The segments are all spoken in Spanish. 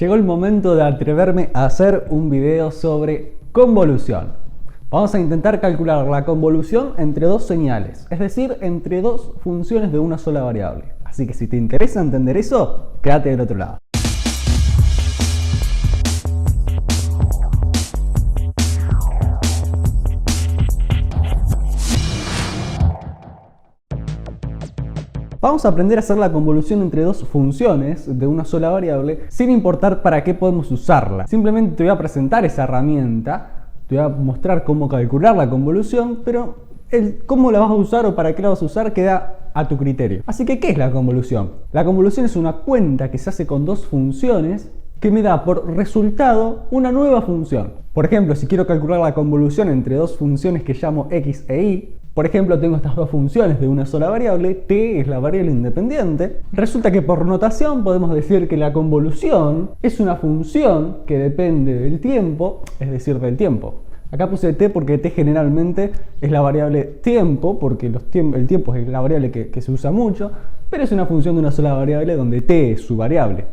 Llegó el momento de atreverme a hacer un video sobre convolución. Vamos a intentar calcular la convolución entre dos señales, es decir, entre dos funciones de una sola variable. Así que si te interesa entender eso, quédate del otro lado. Vamos a aprender a hacer la convolución entre dos funciones de una sola variable sin importar para qué podemos usarla. Simplemente te voy a presentar esa herramienta, te voy a mostrar cómo calcular la convolución, pero cómo la vas a usar o para qué la vas a usar queda a tu criterio. Así que, ¿qué es la convolución? La convolución es una cuenta que se hace con dos funciones que me da por resultado una nueva función. Por ejemplo, si quiero calcular la convolución entre dos funciones que llamo x e y, por ejemplo, tengo estas dos funciones de una sola variable, t es la variable independiente. Resulta que por notación podemos decir que la convolución es una función que depende del tiempo, es decir, del tiempo. Acá puse t porque t generalmente es la variable tiempo, porque el tiempo es la variable que se usa mucho, pero es una función de una sola variable donde t es su variable.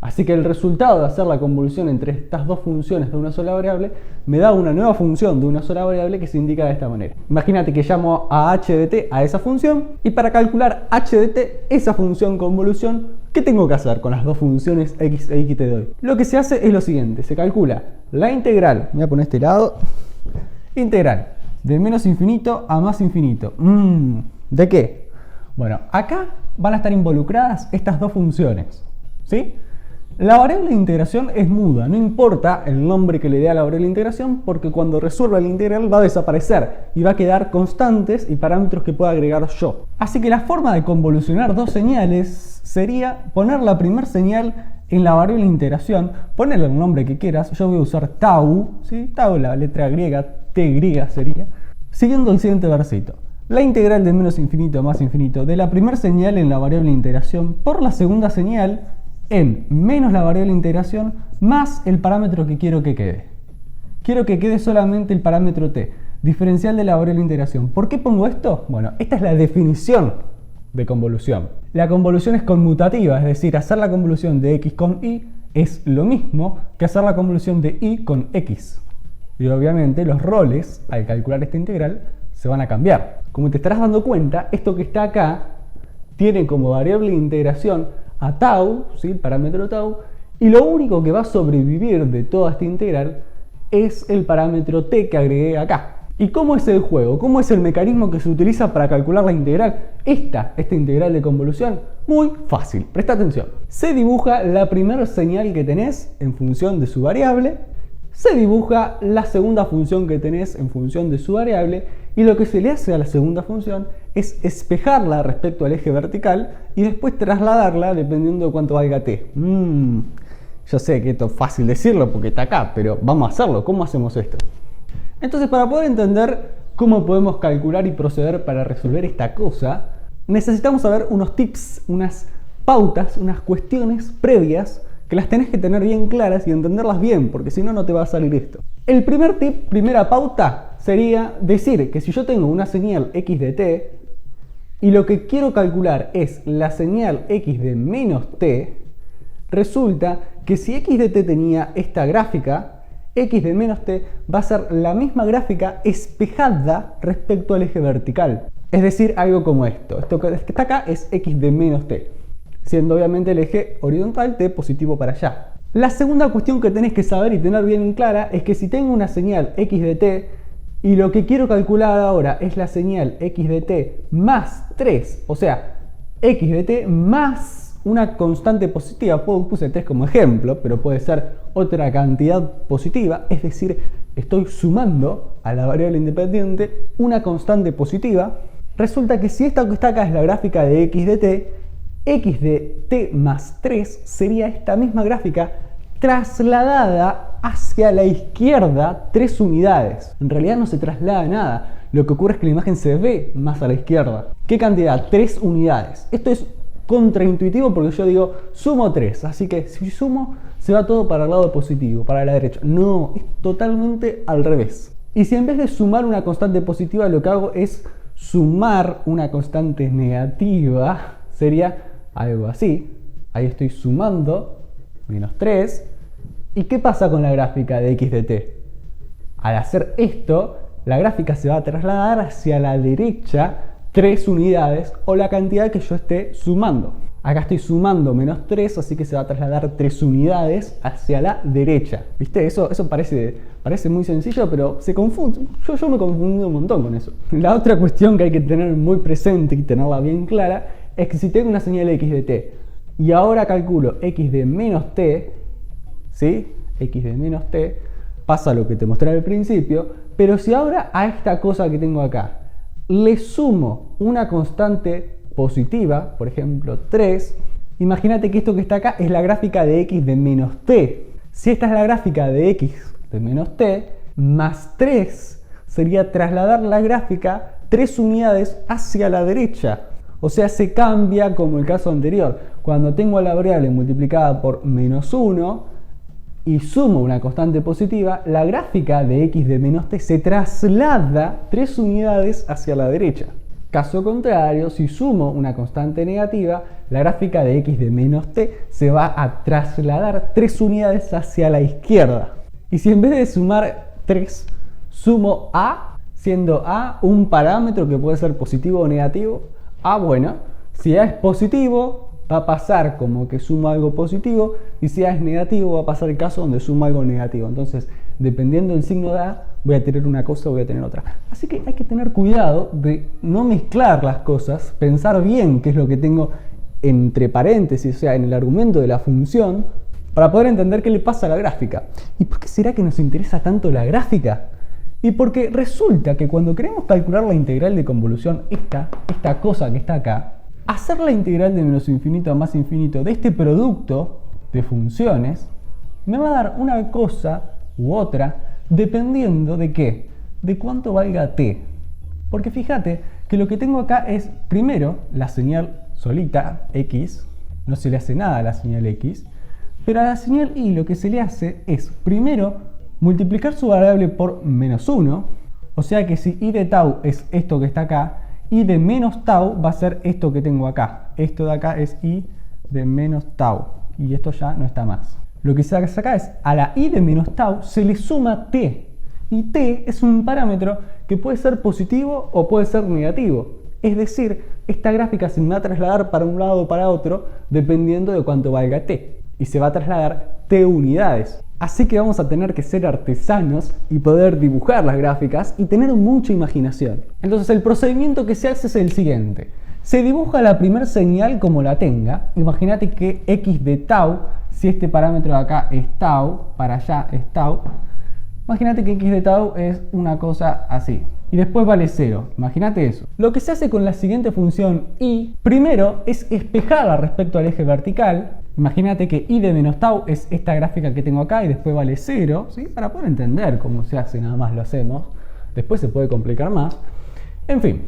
Así que el resultado de hacer la convolución entre estas dos funciones de una sola variable me da una nueva función de una sola variable que se indica de esta manera. Imagínate que llamo a h de t a esa función y para calcular h de t, esa función convolución, ¿qué tengo que hacer con las dos funciones x e y que te doy? Lo que se hace es lo siguiente, se calcula la integral, me voy a poner este lado, integral de menos infinito a más infinito. ¿De qué? Bueno, acá van a estar involucradas estas dos funciones, ¿sí? La variable de integración es muda, no importa el nombre que le dé a la variable de integración porque cuando resuelva la integral va a desaparecer y va a quedar constantes y parámetros que pueda agregar yo. Así que la forma de convolucionar dos señales sería poner la primera señal en la variable de integración, ponerle el nombre que quieras, yo voy a usar tau, ¿sí? Tau, la letra griega, t griega sería, siguiendo el siguiente versito. La integral de menos infinito a más infinito de la primera señal en la variable de integración por la segunda señal en menos la variable de integración más el parámetro que quiero que quede. Quiero que quede solamente el parámetro t, diferencial de la variable de integración. ¿Por qué pongo esto? Bueno, esta es la definición de convolución. La convolución es conmutativa, es decir, hacer la convolución de x con y es lo mismo que hacer la convolución de y con x. Y obviamente los roles, al calcular esta integral, se van a cambiar. Como te estarás dando cuenta, esto que está acá tiene como variable de integración a tau, ¿sí? El parámetro tau, y lo único que va a sobrevivir de toda esta integral es el parámetro t que agregué acá. ¿Y cómo es el juego? ¿Cómo es el mecanismo que se utiliza para calcular la integral? Esta integral de convolución, muy fácil, presta atención. Se dibuja la primera señal que tenés en función de su variable, se dibuja la segunda función que tenés en función de su variable y lo que se le hace a la segunda función es espejarla respecto al eje vertical y después trasladarla dependiendo de cuánto valga t. Yo sé que esto es fácil decirlo porque está acá, pero vamos a hacerlo. ¿Cómo hacemos esto? Entonces, para poder entender cómo podemos calcular y proceder para resolver esta cosa, necesitamos saber unos tips, unas pautas, unas cuestiones previas que las tenés que tener bien claras y entenderlas bien, porque si no, no te va a salir esto. El primer tip, primera pauta, sería decir que si yo tengo una señal x de t y lo que quiero calcular es la señal x de menos t, resulta que si x de t tenía esta gráfica, x de menos t va a ser la misma gráfica espejada respecto al eje vertical. Es decir, algo como esto. Esto que está acá es x de menos t, siendo obviamente el eje horizontal t positivo para allá. La segunda cuestión que tenés que saber y tener bien clara es que si tengo una señal x de t y lo que quiero calcular ahora es la señal x de t más 3, o sea, x de t más una constante positiva, puse 3 como ejemplo, pero puede ser otra cantidad positiva, es decir, estoy sumando a la variable independiente una constante positiva. Resulta que si esta que está acá es la gráfica de x de t más 3 sería esta misma gráfica trasladada hacia la izquierda 3 unidades. En realidad no se traslada nada, lo que ocurre es que la imagen se ve más a la izquierda. ¿Qué cantidad? 3 unidades. Esto es contraintuitivo porque yo digo sumo 3, así que si sumo se va todo para el lado positivo, para la derecha. No, es totalmente al revés. Y si en vez de sumar una constante positiva lo que hago es sumar una constante negativa, sería algo así. Ahí estoy sumando menos 3. ¿Y qué pasa con la gráfica de x de t? Al hacer esto, la gráfica se va a trasladar hacia la derecha 3 unidades o la cantidad que yo esté sumando. Acá estoy sumando menos 3, así que se va a trasladar 3 unidades hacia la derecha. ¿Viste? Eso parece muy sencillo, pero se confunde. Yo me confundo un montón con eso. La otra cuestión que hay que tener muy presente y tenerla bien clara es que si tengo una señal x de t y ahora calculo x de menos t, ¿sí? X de menos t, pasa lo que te mostré al principio, pero si ahora a esta cosa que tengo acá le sumo una constante positiva, por ejemplo 3, imagínate que esto que está acá es la gráfica de x de menos t. Si esta es la gráfica de x de menos t, más 3 sería trasladar la gráfica 3 unidades hacia la derecha. O sea, se cambia como el caso anterior. Cuando tengo la variable multiplicada por menos 1 y sumo una constante positiva, la gráfica de x de menos t se traslada 3 unidades hacia la derecha. Caso contrario, si sumo una constante negativa, la gráfica de x de menos t se va a trasladar 3 unidades hacia la izquierda. Y si en vez de sumar 3, sumo a, siendo a un parámetro que puede ser positivo o negativo, bueno, si a es positivo, va a pasar como que sumo algo positivo, y si a es negativo, va a pasar el caso donde sumo algo negativo. Entonces, dependiendo del signo de a, voy a tener una cosa o voy a tener otra. Así que hay que tener cuidado de no mezclar las cosas, pensar bien qué es lo que tengo entre paréntesis, o sea, en el argumento de la función, para poder entender qué le pasa a la gráfica. ¿Y por qué será que nos interesa tanto la gráfica? Y porque resulta que cuando queremos calcular la integral de convolución, esta cosa que está acá, hacer la integral de menos infinito a más infinito de este producto de funciones me va a dar una cosa u otra dependiendo de qué, de cuánto valga t. Porque fíjate que lo que tengo acá es primero la señal solita x, no se le hace nada a la señal x, pero a la señal y lo que se le hace es primero multiplicar su variable por menos 1, o sea que si y de tau es esto que está acá, y de menos tau va a ser esto que tengo acá. Esto de acá es y de menos tau, y esto ya no está más. Lo que se hace acá es a la y de menos tau se le suma t, y t es un parámetro que puede ser positivo o puede ser negativo. Es decir, esta gráfica se me va a trasladar para un lado o para otro dependiendo de cuánto valga t, y se va a trasladar t unidades. Así que vamos a tener que ser artesanos y poder dibujar las gráficas y tener mucha imaginación. Entonces el procedimiento que se hace es el siguiente. Se dibuja la primera señal como la tenga. Imagínate que x de tau, si este parámetro de acá es tau, para allá es tau. Imagínate que x de tau es una cosa así. Y después vale 0. Imagínate eso. Lo que se hace con la siguiente función y, primero es espejarla respecto al eje vertical. Imagínate que y de menos tau es esta gráfica que tengo acá y después vale 0, ¿sí? Para poder entender cómo se hace, nada más lo hacemos. Después se puede complicar más. En fin,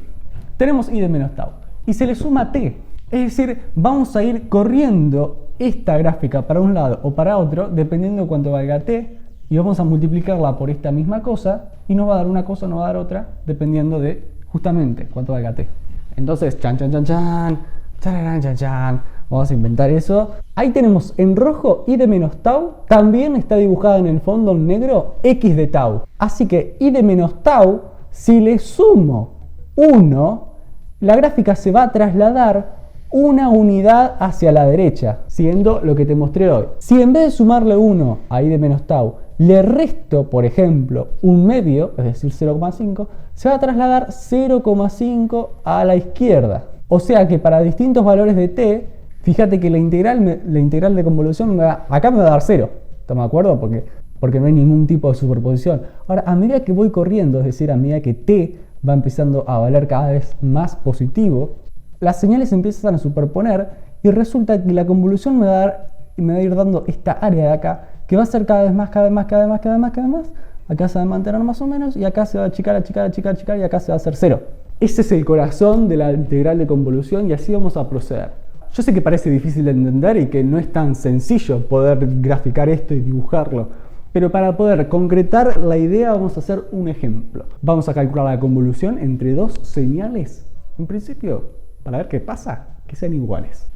tenemos y de menos tau. Y se le suma t. Es decir, vamos a ir corriendo esta gráfica para un lado o para otro, dependiendo de cuánto valga t. Y vamos a multiplicarla por esta misma cosa y nos va a dar una cosa o nos va a dar otra, dependiendo de justamente cuánto valga t. Entonces, chan, chan, chan, chan, chararán, chan, chan. Vamos a inventar eso. Ahí tenemos en rojo y de menos tau. También está dibujada en el fondo en negro x de tau. Así que y de menos tau, si le sumo 1, la gráfica se va a trasladar una unidad hacia la derecha, siendo lo que te mostré hoy. Si en vez de sumarle 1 a y de menos tau, le resto, por ejemplo, un medio, es decir 0,5, se va a trasladar 0,5 a la izquierda. O sea que para distintos valores de t, fíjate que la integral de convolución acá me va a dar 0. ¿Estamos de acuerdo? Porque no hay ningún tipo de superposición. Ahora, a medida que voy corriendo, es decir, a medida que t va empezando a valer cada vez más positivo, las señales empiezan a superponer y resulta que la convolución me va a ir dando esta área de acá que va a ser cada vez más. Acá se va a mantener más o menos y acá se va a achicar y acá se va a hacer 0. Ese es el corazón de la integral de convolución y así vamos a proceder. Yo sé que parece difícil de entender y que no es tan sencillo poder graficar esto y dibujarlo, pero para poder concretar la idea vamos a hacer un ejemplo. Vamos a calcular la convolución entre dos señales, en principio, para ver qué pasa, que sean iguales.